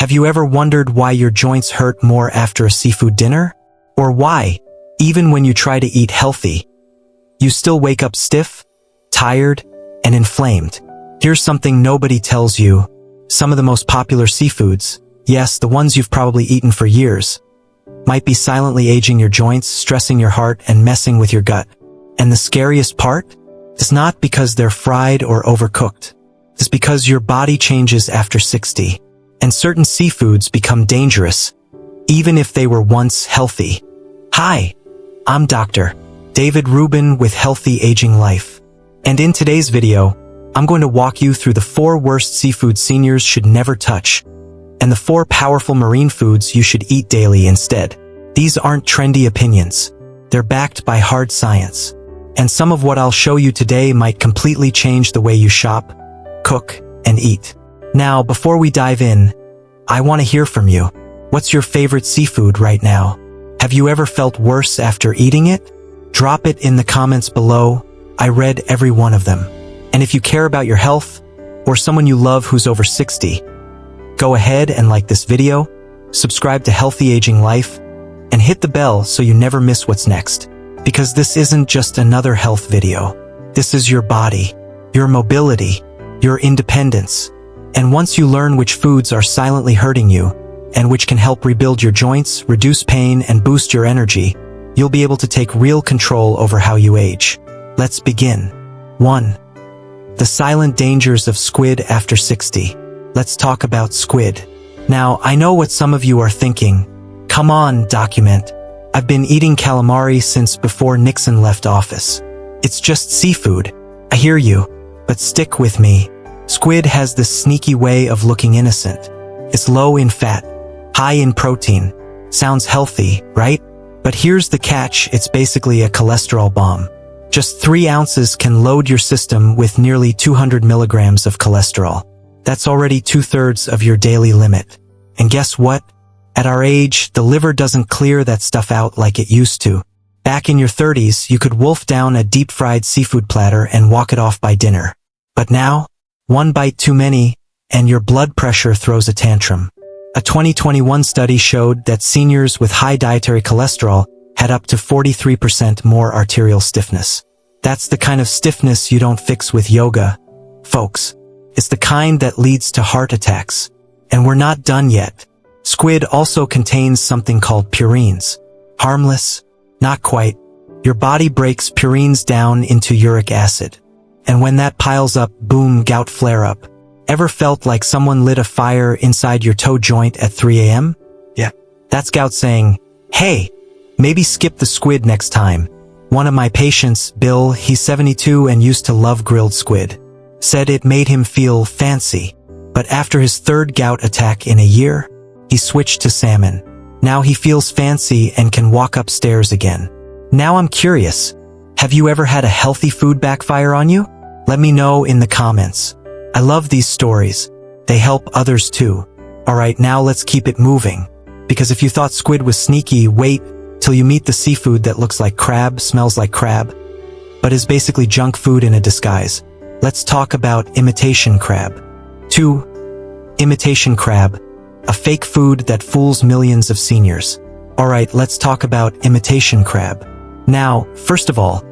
Have you ever wondered why your joints hurt more after a seafood dinner? Or why, even when you try to eat healthy, you still wake up stiff, tired, and inflamed? Here's something nobody tells you. Some of the most popular seafoods, yes, the ones you've probably eaten for years, might be silently aging your joints, stressing your heart, and messing with your gut. And the scariest part is not because they're fried or overcooked. It's because your body changes after 60, and certain seafoods become dangerous, even if they were once healthy. Hi, I'm Dr. David Rubin with Healthy Aging Life. And in today's video, I'm going to walk you through the 4 worst seafood seniors should never touch, and the 4 powerful marine foods you should eat daily instead. These aren't trendy opinions. They're backed by hard science. And some of what I'll show you today might completely change the way you shop, cook, and eat. Now, before we dive in, I want to hear from you. What's your favorite seafood right now? Have you ever felt worse after eating it? Drop it in the comments below. I read every one of them. And if you care about your health, or someone you love who's over 60, go ahead and like this video, subscribe to Healthy Aging Life, and hit the bell so you never miss what's next. Because this isn't just another health video. This is your body, your mobility, your independence. And once you learn which foods are silently hurting you, and which can help rebuild your joints, reduce pain, and boost your energy, you'll be able to take real control over how you age. Let's begin. 1. The silent dangers of squid after 60. Let's talk about squid. Now, I know what some of you are thinking. Come on, document. I've been eating calamari since before Nixon left office. It's just seafood. I hear you, but stick with me. Squid has this sneaky way of looking innocent. It's low in fat, high in protein. Sounds healthy, right? But here's the catch, it's basically a cholesterol bomb. Just 3 ounces can load your system with nearly 200 milligrams of cholesterol. That's already 2/3 of your daily limit. And guess what? At our age, the liver doesn't clear that stuff out like it used to. Back in your 30s, you could wolf down a deep-fried seafood platter and walk it off by dinner. But now, 1 bite too many, and your blood pressure throws a tantrum. A 2021 study showed that seniors with high dietary cholesterol had up to 43% more arterial stiffness. That's the kind of stiffness you don't fix with yoga, folks. It's the kind that leads to heart attacks. And we're not done yet. Squid also contains something called purines. Harmless? Not quite. Your body breaks purines down into uric acid. And when that piles up, boom, gout flare-up. Ever felt like someone lit a fire inside your toe joint at 3 a.m.? Yeah. That's gout saying, hey, maybe skip the squid next time. One of my patients, Bill, he's 72 and used to love grilled squid, said it made him feel fancy. But after his 3rd gout attack in a year, he switched to salmon. Now he feels fancy and can walk upstairs again. Now I'm curious, have you ever had a healthy food backfire on you? Let me know in the comments. I love these stories. They help others too. Alright, now let's keep it moving. Because if you thought squid was sneaky, wait till you meet the seafood that looks like crab, smells like crab, but is basically junk food in a disguise. Let's talk about imitation crab. 2. Imitation crab. A fake food that fools millions of seniors. Alright, let's talk about imitation crab. Now, first of all,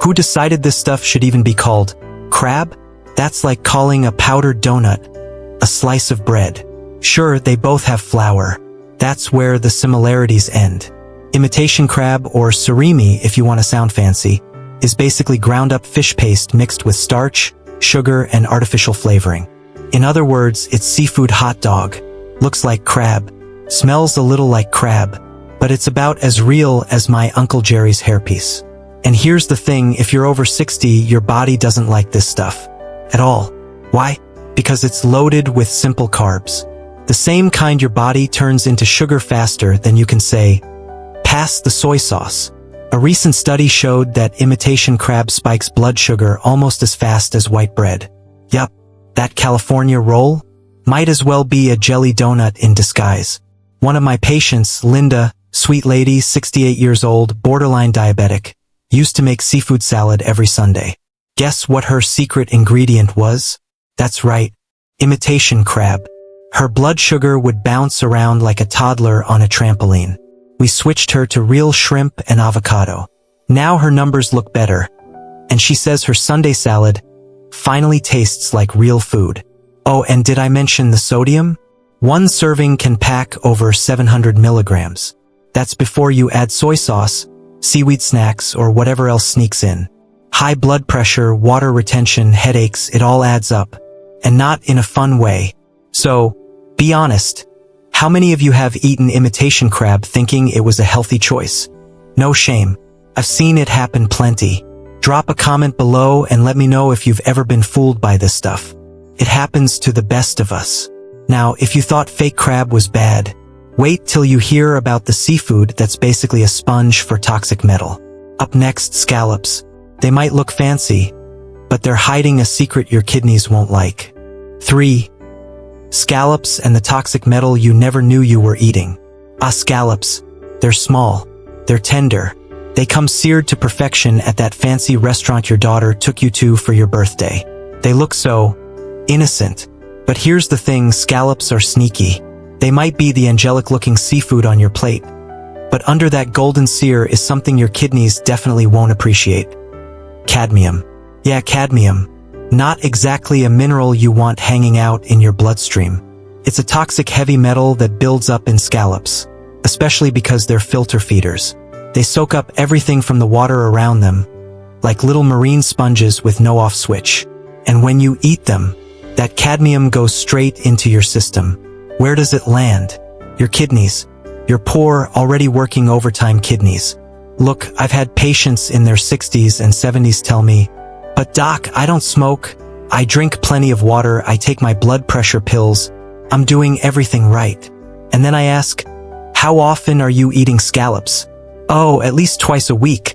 who decided this stuff should even be called crab? That's like calling a powdered donut a slice of bread. Sure, they both have flour. That's where the similarities end. Imitation crab, or surimi if you want to sound fancy, is basically ground up fish paste mixed with starch, sugar, and artificial flavoring. In other words, it's seafood hot dog. Looks like crab, smells a little like crab, but it's about as real as my Uncle Jerry's hairpiece. And here's the thing, if you're over 60, your body doesn't like this stuff at all. Why? Because it's loaded with simple carbs. The same kind your body turns into sugar faster than you can say, pass the soy sauce. A recent study showed that imitation crab spikes blood sugar almost as fast as white bread. Yup, that California roll might as well be a jelly donut in disguise. One of my patients, Linda, sweet lady, 68 years old, borderline diabetic, used to make seafood salad every Sunday. Guess what her secret ingredient was? That's right, imitation crab. Her blood sugar would bounce around like a toddler on a trampoline. We switched her to real shrimp and avocado. Now her numbers look better, and she says her Sunday salad finally tastes like real food. Oh, and did I mention the sodium? One serving can pack over 700 milligrams. That's before you add soy sauce, seaweed snacks, or whatever else sneaks in. High blood pressure, water retention, headaches, it all adds up. And not in a fun way. So, be honest. How many of you have eaten imitation crab thinking it was a healthy choice? No shame. I've seen it happen plenty. Drop a comment below and let me know if you've ever been fooled by this stuff. It happens to the best of us. Now, if you thought fake crab was bad, wait till you hear about the seafood that's basically a sponge for toxic metal. Up next, scallops. They might look fancy, but they're hiding a secret your kidneys won't like. 3. Scallops and the toxic metal you never knew you were eating. Scallops. They're small. They're tender. They come seared to perfection at that fancy restaurant your daughter took you to for your birthday. They look so innocent. But here's the thing, scallops are sneaky. They might be the angelic-looking seafood on your plate, but under that golden sear is something your kidneys definitely won't appreciate. Cadmium. Yeah, cadmium. Not exactly a mineral you want hanging out in your bloodstream. It's a toxic heavy metal that builds up in scallops, especially because they're filter feeders. They soak up everything from the water around them, like little marine sponges with no off switch. And when you eat them, that cadmium goes straight into your system. Where does it land? Your kidneys. Your poor, already working overtime kidneys. Look, I've had patients in their 60s and 70s tell me, "But doc, I don't smoke. I drink plenty of water. I take my blood pressure pills. I'm doing everything right." And then I ask, "How often are you eating scallops?" "Oh, at least twice a week."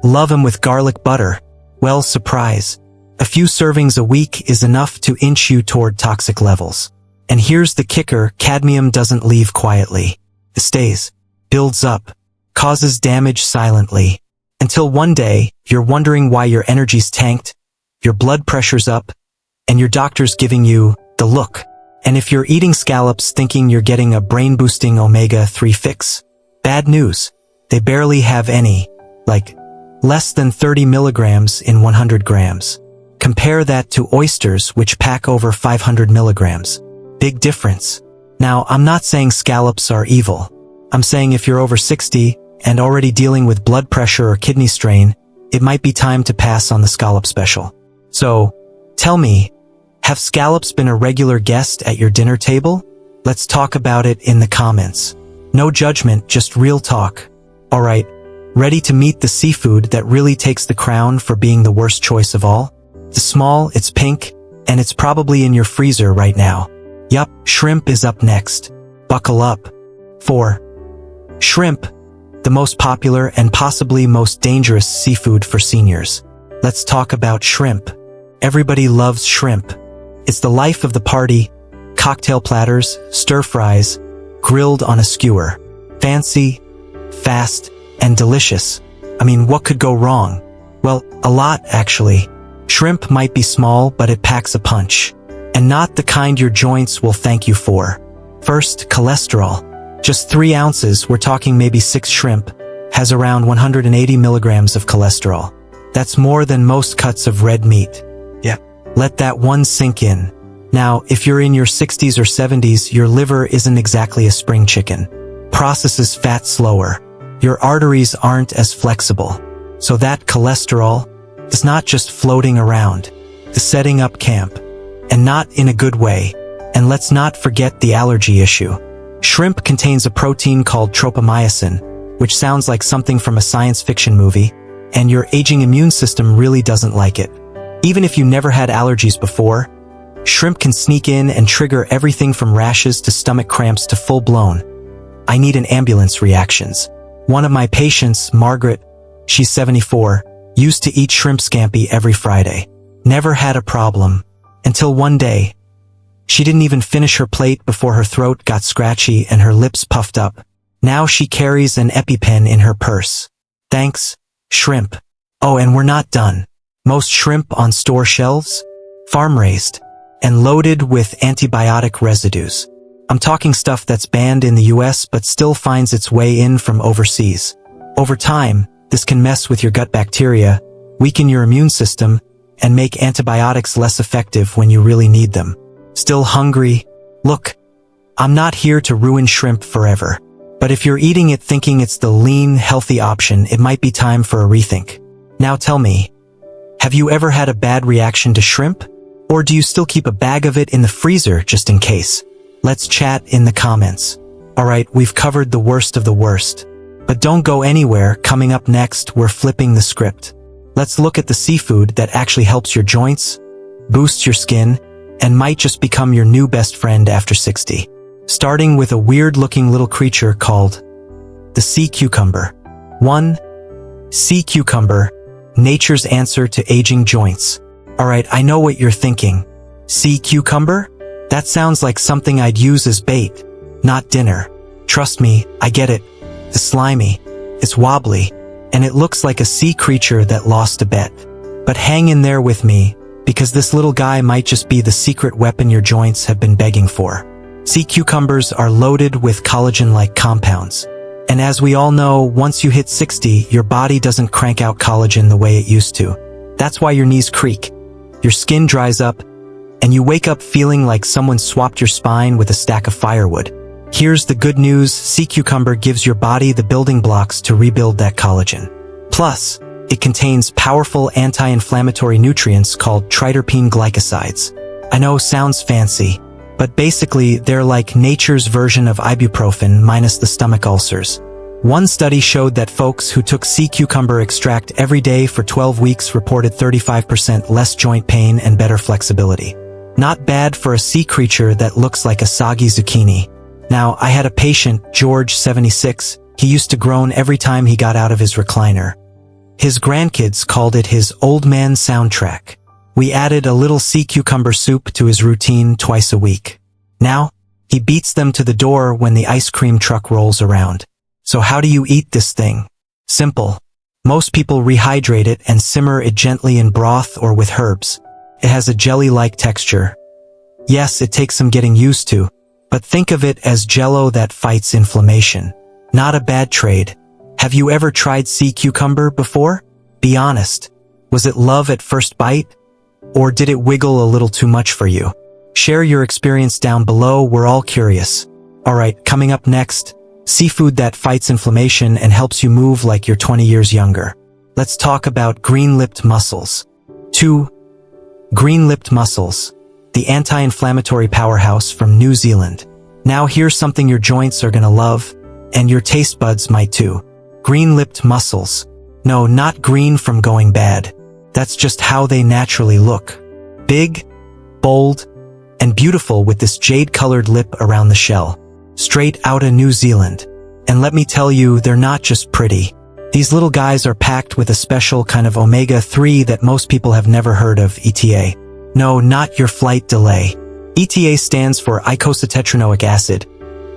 "Love 'em with garlic butter." Well, surprise. A few servings a week is enough to inch you toward toxic levels. And here's the kicker, cadmium doesn't leave quietly. It stays, builds up, causes damage silently. Until one day, you're wondering why your energy's tanked, your blood pressure's up, and your doctor's giving you the look. And if you're eating scallops thinking you're getting a brain-boosting omega-3 fix, bad news. They barely have any, like less than 30 milligrams in 100 grams. Compare that to oysters, which pack over 500 milligrams. Big difference. Now, I'm not saying scallops are evil. I'm saying if you're over 60 and already dealing with blood pressure or kidney strain, it might be time to pass on the scallop special. So, tell me, have scallops been a regular guest at your dinner table? Let's talk about it in the comments. No judgment, just real talk. Alright, ready to meet the seafood that really takes the crown for being the worst choice of all? It's small, it's pink, and it's probably in your freezer right now. Yup, shrimp is up next. Buckle up. 4. Shrimp, the most popular and possibly most dangerous seafood for seniors. Let's talk about shrimp. Everybody loves shrimp. It's the life of the party. Cocktail platters, stir-fries, grilled on a skewer. Fancy, fast, and delicious. I mean, what could go wrong? Well, a lot, actually. Shrimp might be small, but it packs a punch. And not the kind your joints will thank you for. First, cholesterol. Just 3 ounces, we're talking maybe 6 shrimp, has around 180 milligrams of cholesterol. That's more than most cuts of red meat. Yeah. Let that one sink in. Now, if you're in your 60s or 70s, your liver isn't exactly a spring chicken. Processes fat slower. Your arteries aren't as flexible. So that cholesterol is not just floating around. It's setting up camp. And not in a good way. And let's not forget the allergy issue. Shrimp contains a protein called tropomyosin, which sounds like something from a science fiction movie, and your aging immune system really doesn't like it. Even if you never had allergies before, shrimp can sneak in and trigger everything from rashes to stomach cramps to full-blown "I need an ambulance" reactions. One of my patients, Margaret, she's 74, used to eat shrimp scampi every Friday. Never had a problem. Until one day, she didn't even finish her plate before her throat got scratchy and her lips puffed up. Now she carries an EpiPen in her purse. Thanks, shrimp. Oh, and we're not done. Most shrimp on store shelves? Farm-raised. and loaded with antibiotic residues. I'm talking stuff that's banned in the US but still finds its way in from overseas. Over time, this can mess with your gut bacteria, weaken your immune system, and make antibiotics less effective when you really need them. Still hungry? Look, I'm not here to ruin shrimp forever. But if you're eating it thinking it's the lean, healthy option, it might be time for a rethink. Now tell me, have you ever had a bad reaction to shrimp? Or do you still keep a bag of it in the freezer just in case? Let's chat in the comments. Alright, we've covered the worst of the worst. But don't go anywhere. Coming up next, we're flipping the script. Let's look at the seafood that actually helps your joints, boosts your skin, and might just become your new best friend after 60. Starting with a weird-looking little creature called the sea cucumber. 1. Sea cucumber, nature's answer to aging joints. Alright, I know what you're thinking. Sea cucumber? That sounds like something I'd use as bait, not dinner. Trust me, I get it. It's slimy, it's wobbly, and it looks like a sea creature that lost a bet. But hang in there with me, because this little guy might just be the secret weapon your joints have been begging for. Sea cucumbers are loaded with collagen-like compounds. And as we all know, once you hit 60, your body doesn't crank out collagen the way it used to. That's why your knees creak, your skin dries up, and you wake up feeling like someone swapped your spine with a stack of firewood. Here's the good news: sea cucumber gives your body the building blocks to rebuild that collagen. Plus, it contains powerful anti-inflammatory nutrients called triterpene glycosides. I know, sounds fancy, but basically they're like nature's version of ibuprofen minus the stomach ulcers. One study showed that folks who took sea cucumber extract every day for 12 weeks reported 35% less joint pain and better flexibility. Not bad for a sea creature that looks like a soggy zucchini. Now, I had a patient, George, 76, he used to groan every time he got out of his recliner. His grandkids called it his old man soundtrack. We added a little sea cucumber soup to his routine twice a week. Now, he beats them to the door when the ice cream truck rolls around. So how do you eat this thing? Simple. Most people rehydrate it and simmer it gently in broth or with herbs. It has a jelly-like texture. Yes, it takes some getting used to, but think of it as jello that fights inflammation. Not a bad trade. Have you ever tried sea cucumber before? Be honest. Was it love at first bite? Or did it wiggle a little too much for you? Share your experience down below, we're all curious. Alright, coming up next, seafood that fights inflammation and helps you move like you're 20 years younger. Let's talk about green-lipped mussels. 2. Green-lipped mussels, the anti-inflammatory powerhouse from New Zealand. Now here's something your joints are gonna love, and your taste buds might too. Green-lipped mussels. No, not green from going bad. That's just how they naturally look. Big, bold, and beautiful with this jade-colored lip around the shell. Straight outta New Zealand. And let me tell you, they're not just pretty. These little guys are packed with a special kind of omega-3 that most people have never heard of, ETA. No, not your flight delay. ETA stands for eicosapentaenoic acid,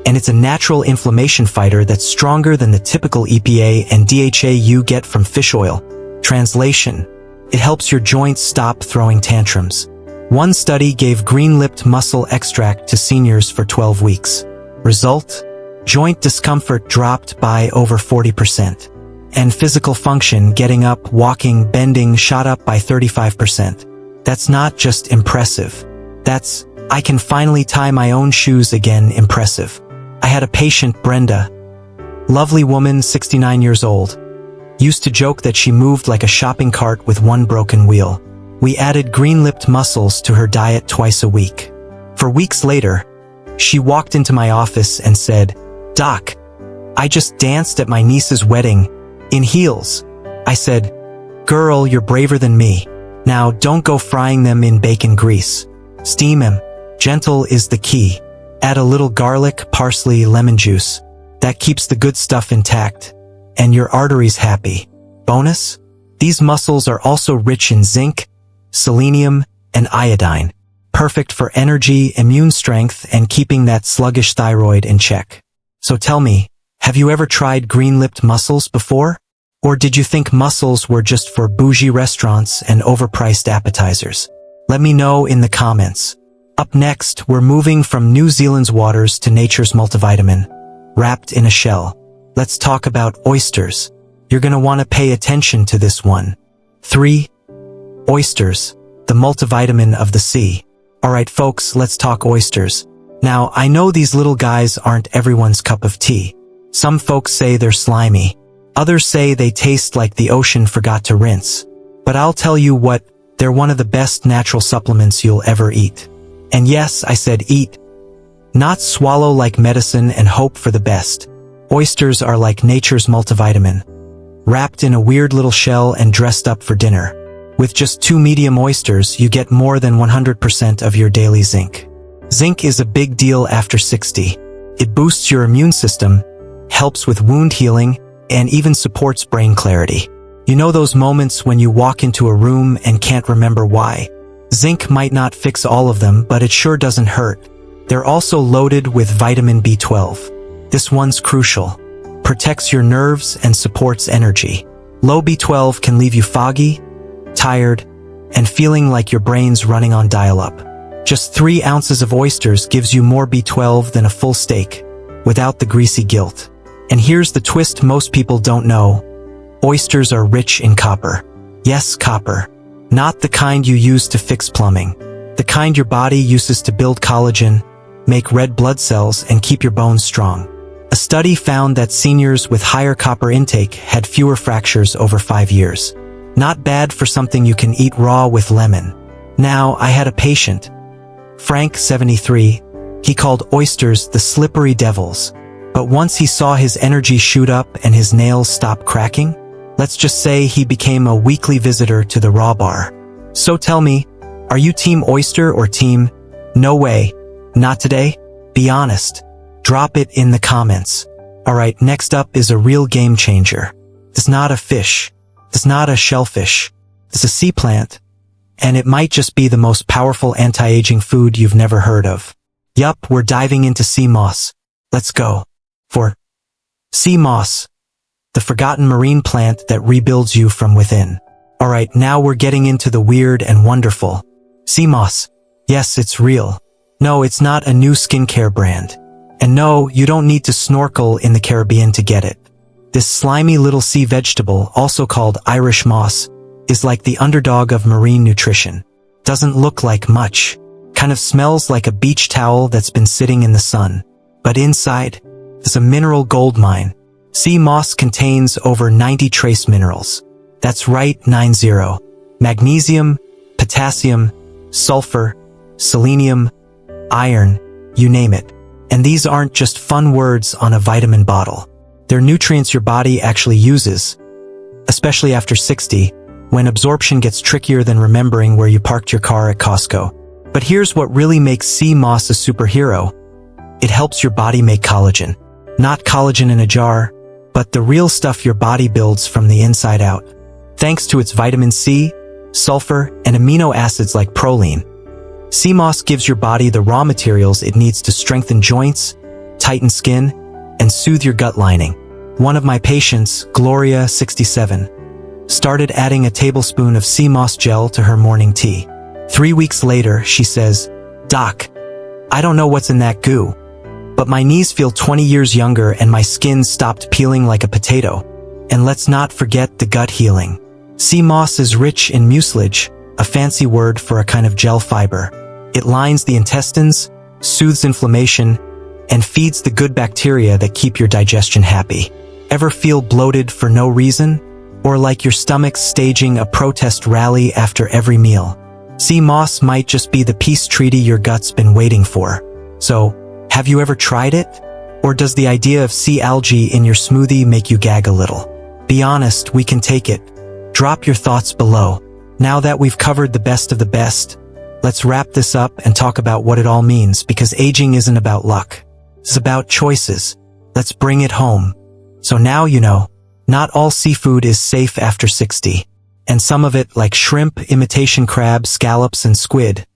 and it's a natural inflammation fighter that's stronger than the typical EPA and DHA you get from fish oil. Translation: it helps your joints stop throwing tantrums. One study gave green-lipped mussel extract to seniors for 12 weeks. Result? Joint discomfort dropped by over 40%. And physical function, getting up, walking, bending, shot up by 35%. That's not just impressive. That's, I can finally tie my own shoes again, impressive. I had a patient, Brenda. Lovely woman, 69 years old. Used to joke that she moved like a shopping cart with one broken wheel. We added green-lipped mussels to her diet twice a week. For weeks later, she walked into my office and said, "Doc, I just danced at my niece's wedding, in heels." I said, "Girl, you're braver than me. Now don't go frying them in bacon grease. Steam them. Gentle is the key. Add a little garlic, parsley, lemon juice. That keeps the good stuff intact. And your arteries happy. Bonus? These mussels are also rich in zinc, selenium, and iodine. Perfect for energy, immune strength, and keeping that sluggish thyroid in check. So tell me, have you ever tried green-lipped mussels before? Or did you think mussels were just for bougie restaurants and overpriced appetizers? Let me know in the comments. Up next, we're moving from New Zealand's waters to nature's multivitamin, wrapped in a shell. Let's talk about oysters. You're gonna want to pay attention to this one. 3. Oysters, the multivitamin of the sea. Alright folks, let's talk oysters. Now, I know these little guys aren't everyone's cup of tea. Some folks say they're slimy. Others say they taste like the ocean forgot to rinse. But I'll tell you what, they're one of the best natural supplements you'll ever eat. And yes, I said eat. Not swallow like medicine and hope for the best. Oysters are like nature's multivitamin, wrapped in a weird little shell and dressed up for dinner. With just 2 medium oysters, you get more than 100% of your daily zinc. Zinc is a big deal after 60. It boosts your immune system, helps with wound healing, and even supports brain clarity. You know those moments when you walk into a room and can't remember why? Zinc might not fix all of them, but it sure doesn't hurt. They're also loaded with vitamin B12. This one's crucial. Protects your nerves and supports energy. Low B12 can leave you foggy, tired, and feeling like your brain's running on dial-up. Just 3 ounces of oysters gives you more B12 than a full steak, without the greasy guilt. And here's the twist most people don't know. Oysters are rich in copper. Yes, copper. Not the kind you use to fix plumbing. The kind your body uses to build collagen, make red blood cells, and keep your bones strong. A study found that seniors with higher copper intake had fewer fractures over 5 years. Not bad for something you can eat raw with lemon. Now, I had a patient, Frank, 73. He called oysters the slippery devils. But once he saw his energy shoot up and his nails stop cracking, let's just say he became a weekly visitor to the raw bar. So tell me, are you team oyster or team, no way, not today? Be honest. Drop it in the comments. Alright, next up is a real game changer. It's not a fish. It's not a shellfish. It's a sea plant. And it might just be the most powerful anti-aging food you've never heard of. Yup, we're diving into sea moss. Let's go. For sea moss, the forgotten marine plant that rebuilds you from within. Alright, now we're getting into the weird and wonderful. Sea moss. Yes, it's real. No, it's not a new skincare brand. And no, you don't need to snorkel in the Caribbean to get it. This slimy little sea vegetable, also called Irish moss, is like the underdog of marine nutrition. Doesn't look like much. Kind of smells like a beach towel that's been sitting in the sun. But inside, is a mineral gold mine. Sea moss contains over 90 trace minerals. That's right, 90. Magnesium, potassium, sulfur, selenium, iron, you name it. And these aren't just fun words on a vitamin bottle. They're nutrients your body actually uses, especially after 60, when absorption gets trickier than remembering where you parked your car at Costco. But here's what really makes sea moss a superhero. It helps your body make collagen. Not collagen in a jar, but the real stuff your body builds from the inside out. Thanks to its vitamin C, sulfur, and amino acids like proline. Sea moss gives your body the raw materials it needs to strengthen joints, tighten skin, and soothe your gut lining. One of my patients, Gloria, 67, started adding a tablespoon of sea moss gel to her morning tea. 3 weeks later, she says, "Doc, I don't know what's in that goo, but my knees feel 20 years younger and my skin stopped peeling like a potato." And let's not forget the gut healing. Sea moss is rich in mucilage, a fancy word for a kind of gel fiber. It lines the intestines, soothes inflammation, and feeds the good bacteria that keep your digestion happy. Ever feel bloated for no reason? Or like your stomach's staging a protest rally after every meal? Sea moss might just be the peace treaty your gut's been waiting for. So, have you ever tried it? Or does the idea of sea algae in your smoothie make you gag a little? Be honest, we can take it. Drop your thoughts below. Now that we've covered the best of the best, let's wrap this up and talk about what it all means, because aging isn't about luck. It's about choices. Let's bring it home. So now you know, not all seafood is safe after 60. And some of it, like shrimp, imitation crab, scallops, and squid,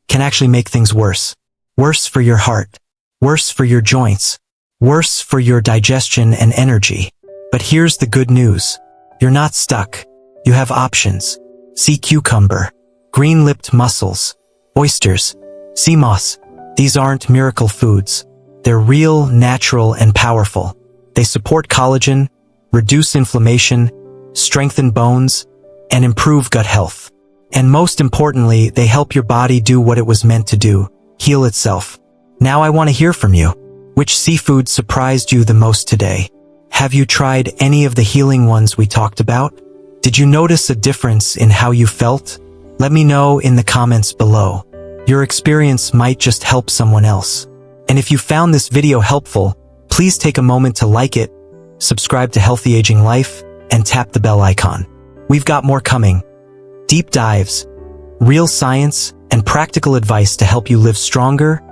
can actually make things worse. Worse for your heart. Worse for your joints. Worse for your digestion and energy. But here's the good news. You're not stuck. You have options. Sea cucumber, green-lipped mussels, oysters, Sea moss. These aren't miracle foods. They're real, natural, and powerful. They support collagen, reduce inflammation, strengthen bones, and improve gut health. And most importantly, they help your body do what it was meant to do, heal itself. Now I want to hear from you. Which seafood surprised you the most today? Have you tried any of the healing ones we talked about? Did you notice a difference in how you felt? Let me know in the comments below. Your experience might just help someone else. And if you found this video helpful, please take a moment to like it, subscribe to Healthy Aging Life, and tap the bell icon. We've got more coming. Deep dives, real science, and practical advice to help you live stronger,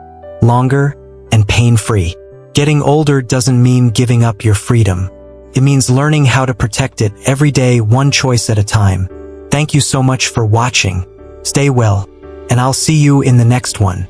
longer, and pain-free. Getting older doesn't mean giving up your freedom. It means learning how to protect it every day, one choice at a time. Thank you so much for watching. Stay well, and I'll see you in the next one.